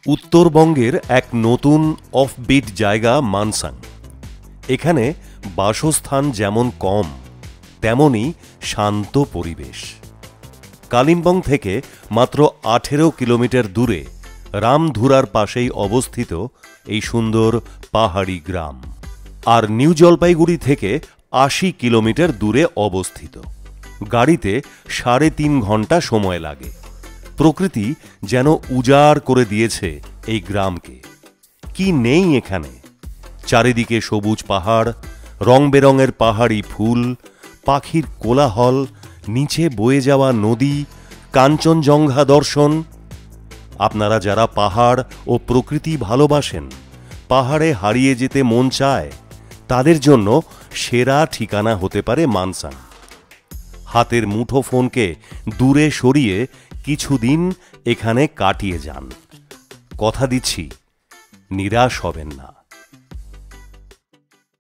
উত্তরবঙ্গের এক নতুন অফবিট জায়গা মানসাং। এখানে বাসস্থান যেমন কম, তেমনি শান্ত পরিবেশ। কালিম্পং থেকে মাত্র 18 কিলোমিটার দূরে রামধুরার পাশেই অবস্থিত এই সুন্দর পাহাড়ি গ্রাম, আর নিউ জলপাইগুড়ি থেকে 80 কিলোমিটার দূরে অবস্থিত। গাড়িতে 3.5 ঘন্টা সময় লাগে। প্রকৃতি যেন উজাড় করে দিয়েছে এই গ্রামকে। কি নেই এখানে! চারিদিকে সবুজ পাহাড়, রং বেরঙের পাহাড়ি ফুল, পাখির কোলাহল, নিচে বয়ে যাওয়া নদী, কাঞ্চনজঙ্ঘা দর্শন। আপনারা যারা পাহাড় ও প্রকৃতি ভালোবাসেন, পাহাড়ে হারিয়ে যেতে মন চায়, তাদের জন্য সেরা ঠিকানা হতে পারে মানসাং। হাতের মুঠো ফোনকে দূরে সরিয়ে কিছুদিন এখানে কাটিয়ে যান। কথা দিচ্ছি, নিরাশ হবেন না।